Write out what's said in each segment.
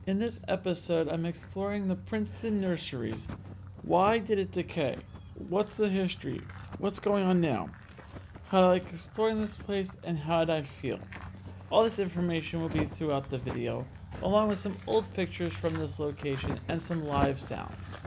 In this episode, I'm exploring the Princeton nurseries. Why did it decay? What's the history? What's going on now? How did I like exploring this place and how did I feel? All this information will be throughout the video, along with some old pictures from this location and some live sounds.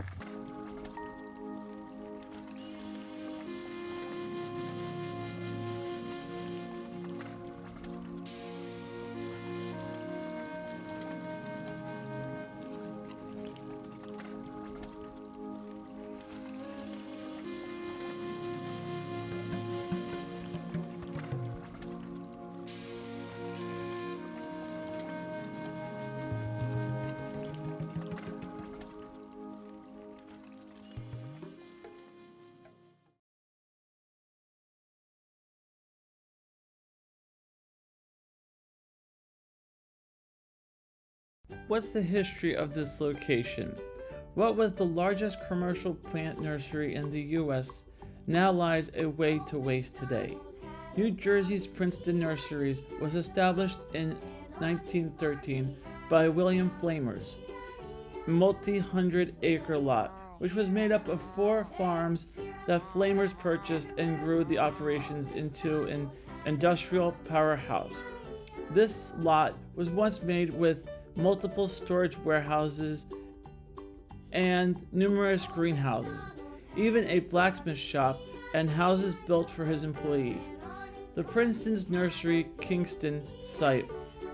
What's the history of this location? What was the largest commercial plant nursery in the US now lies away to waste today? New Jersey's Princeton Nurseries was established in 1913 by William Flamers, multi-hundred acre lot, which was made up of 4 farms that Flamers purchased and grew the operations into an industrial powerhouse. This lot was once made with multiple storage warehouses and numerous greenhouses, even a blacksmith shop and houses built for his employees. The Princeton's Nursery Kingston site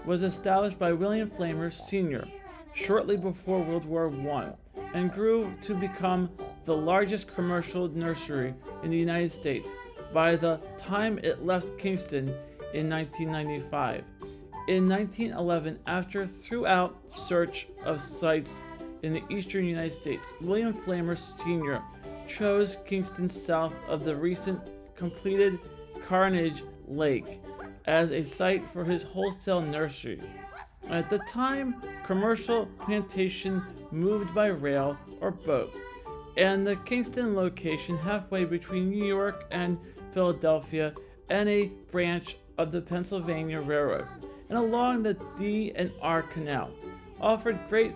was established by William Flamers Sr. shortly before World War I and grew to become the largest commercial nursery in the United States by the time it left Kingston in 1995. In 1911, after throughout search of sites in the eastern United States, William Flamers Sr. chose Kingston south of the recent completed Carnegie Lake as a site for his wholesale nursery. At the time, commercial plantation moved by rail or boat, and the Kingston location halfway between New York and Philadelphia and a branch of the Pennsylvania Railroad and along the D&R Canal offered great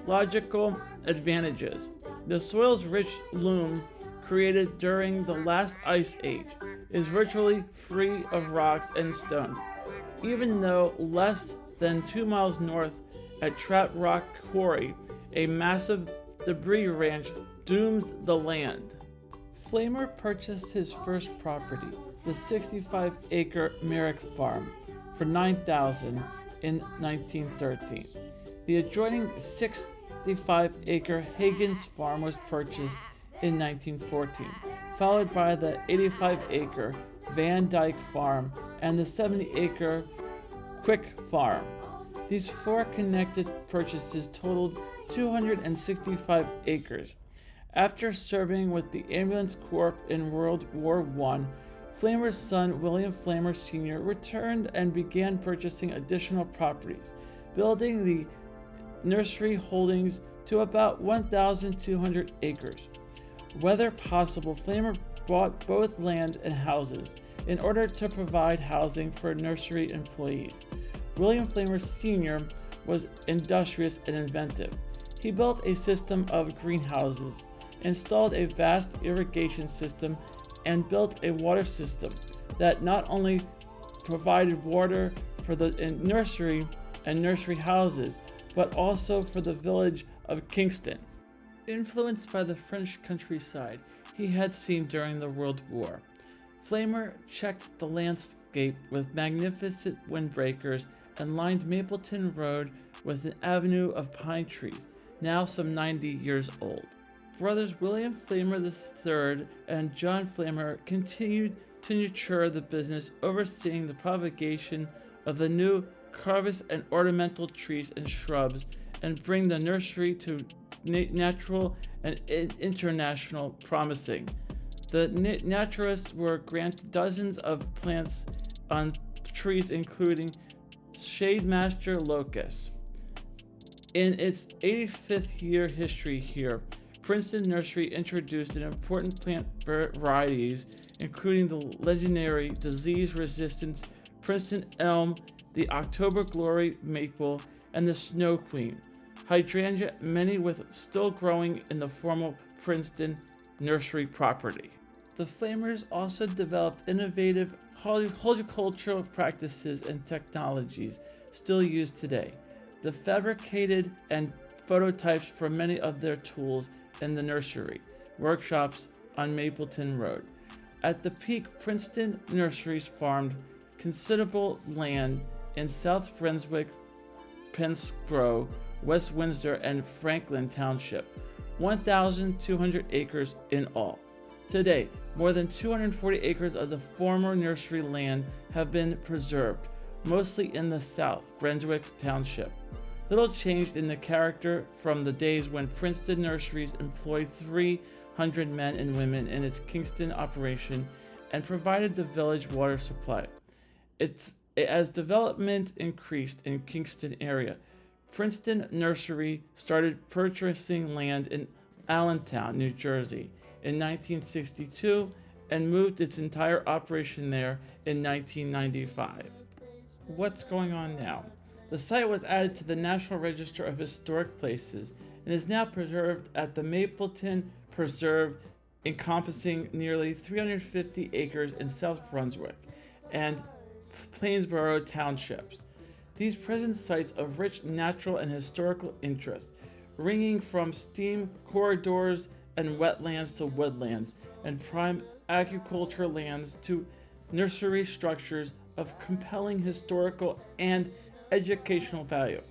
logical advantages. The soil's rich loam created during the last ice age is virtually free of rocks and stones, even though less than 2 miles north at Trap Rock Quarry, a massive debris ranch dooms the land. Flamer purchased his first property, the 65-acre Merrick Farm, for $9,000 in 1913. The adjoining 65-acre Hagen's Farm was purchased in 1914, followed by the 85-acre Van Dyke Farm and the 70-acre Quick Farm. These 4 connected purchases totaled 265 acres. After serving with the Ambulance Corps in World War I, Flamer's son, William Flamers Sr., returned and began purchasing additional properties, building the nursery holdings to about 1,200 acres. Whether possible, Flamer bought both land and houses in order to provide housing for nursery employees. William Flamers Sr. was industrious and inventive. He built a system of greenhouses, installed a vast irrigation system, and built a water system that not only provided water for the nursery and nursery houses, but also for the village of Kingston. Influenced by the French countryside he had seen during the World War, Flamer checked the landscape with magnificent windbreakers and lined Mapleton Road with an avenue of pine trees, now some 90 years old. Brothers William Flamer III and John Flamer continued to nurture the business, overseeing the propagation of the new harvest and ornamental trees and shrubs, and bring the nursery to natural and international promising. The naturalists were granted dozens of plants on trees, including Shademaster locust. In its 85th year history here, Princeton Nursery introduced an important plant varieties, including the legendary disease-resistant Princeton elm, the October Glory maple, and the Snow Queen. hydrangea, many with still growing in the former Princeton nursery property. The Flamers also developed innovative horticultural practices and technologies still used today. They fabricated and prototypes for many of their tools in the nursery workshops on Mapleton Road. At the peak, Princeton Nurseries farmed considerable land in South Brunswick, Pennsboro, West Windsor, and Franklin Township, 1,200 acres in all. Today, more than 240 acres of the former nursery land have been preserved, mostly in the South Brunswick Township. Little changed in the character from the days when Princeton Nurseries employed 300 men and women in its Kingston operation and provided the village water supply. As development increased in Kingston area, Princeton Nursery started purchasing land in Allentown, New Jersey in 1962 and moved its entire operation there in 1995. What's going on now? The site was added to the National Register of Historic Places and is now preserved at the Mapleton Preserve, encompassing nearly 350 acres in South Brunswick and Plainsboro Townships. These present sites of rich natural and historical interest, ranging from steam corridors and wetlands to woodlands and prime agriculture lands to nursery structures of compelling historical and educational value.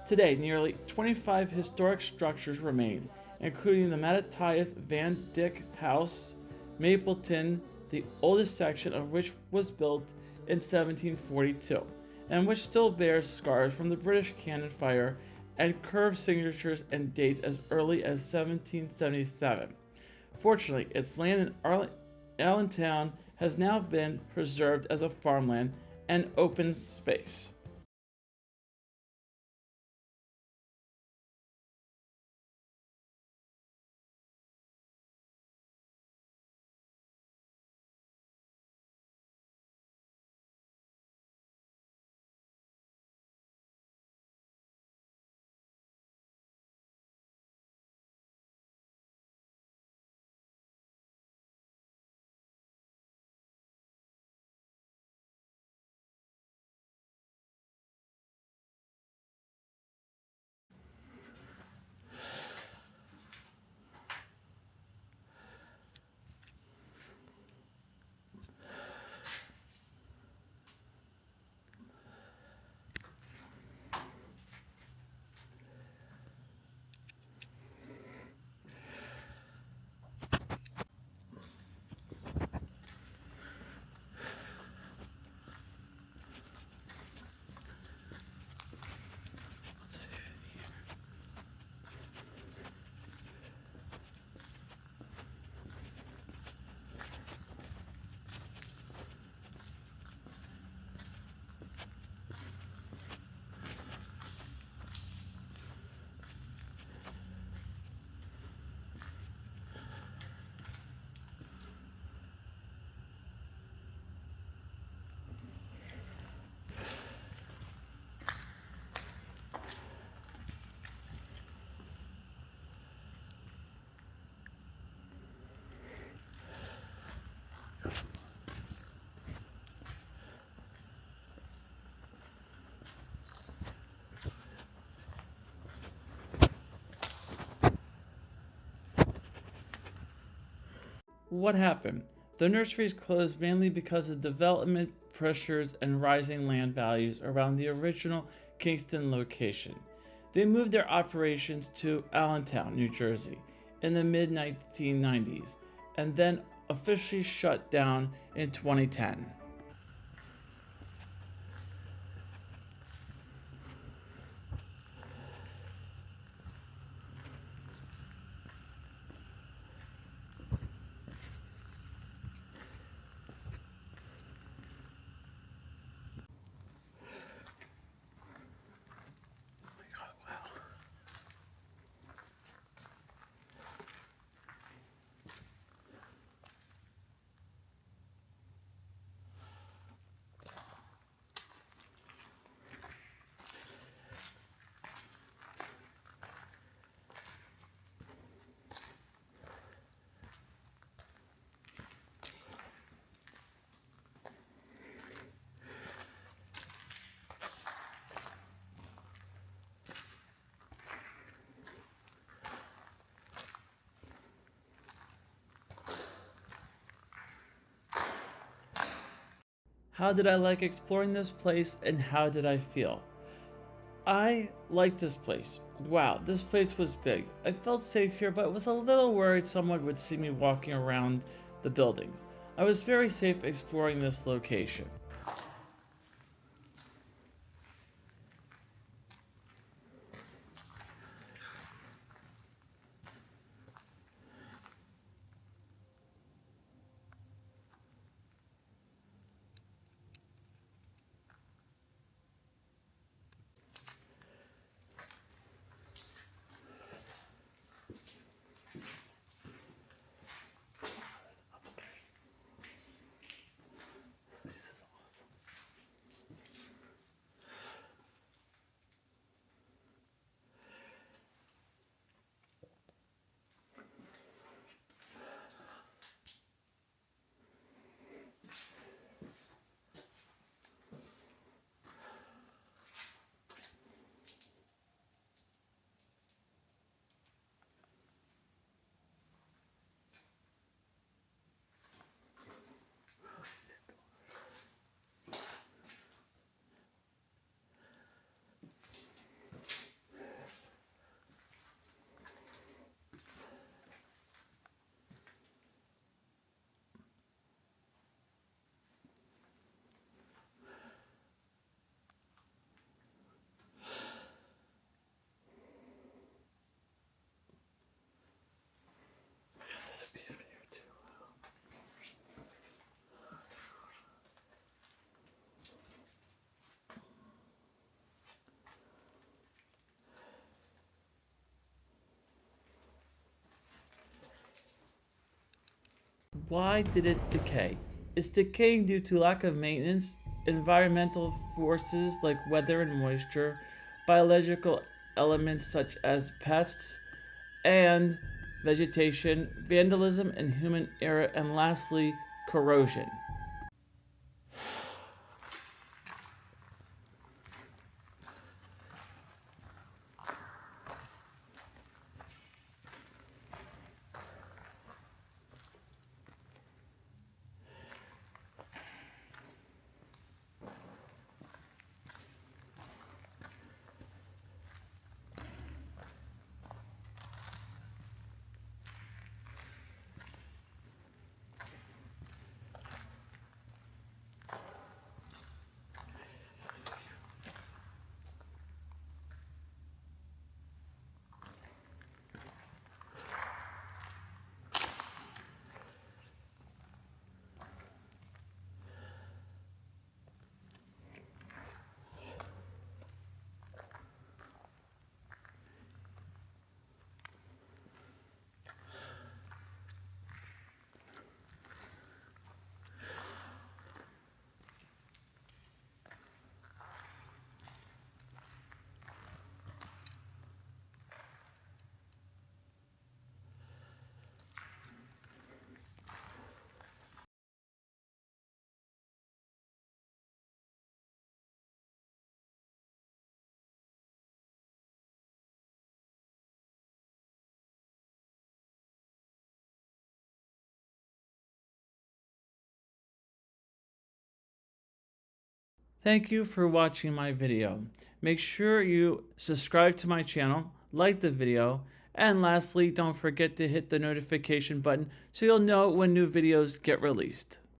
Today, nearly 25 historic structures remain, including the Mattathias Van Dyck House, Mapleton, the oldest section of which was built in 1742, and which still bears scars from the British Cannon Fire and curved signatures and dates as early as 1777. Fortunately, its land in Allentown has now been preserved as a farmland and open space. What happened? The nurseries closed mainly because of development pressures and rising land values around the original Kingston location. They moved their operations to Allentown, New Jersey in the mid 1990s and then officially shut down in 2010. How did I like exploring this place and how did I feel? I like this place. Wow, this place was big. I felt safe here, but was a little worried someone would see me walking around the buildings. I was very safe exploring this location. Why did it decay? It's decaying due to lack of maintenance, environmental forces like weather and moisture, biological elements such as pests and vegetation, vandalism and human error, and lastly, corrosion. Thank you for watching my video. Make sure you subscribe to my channel, like the video, and lastly, don't forget to hit the notification button so you'll know when new videos get released.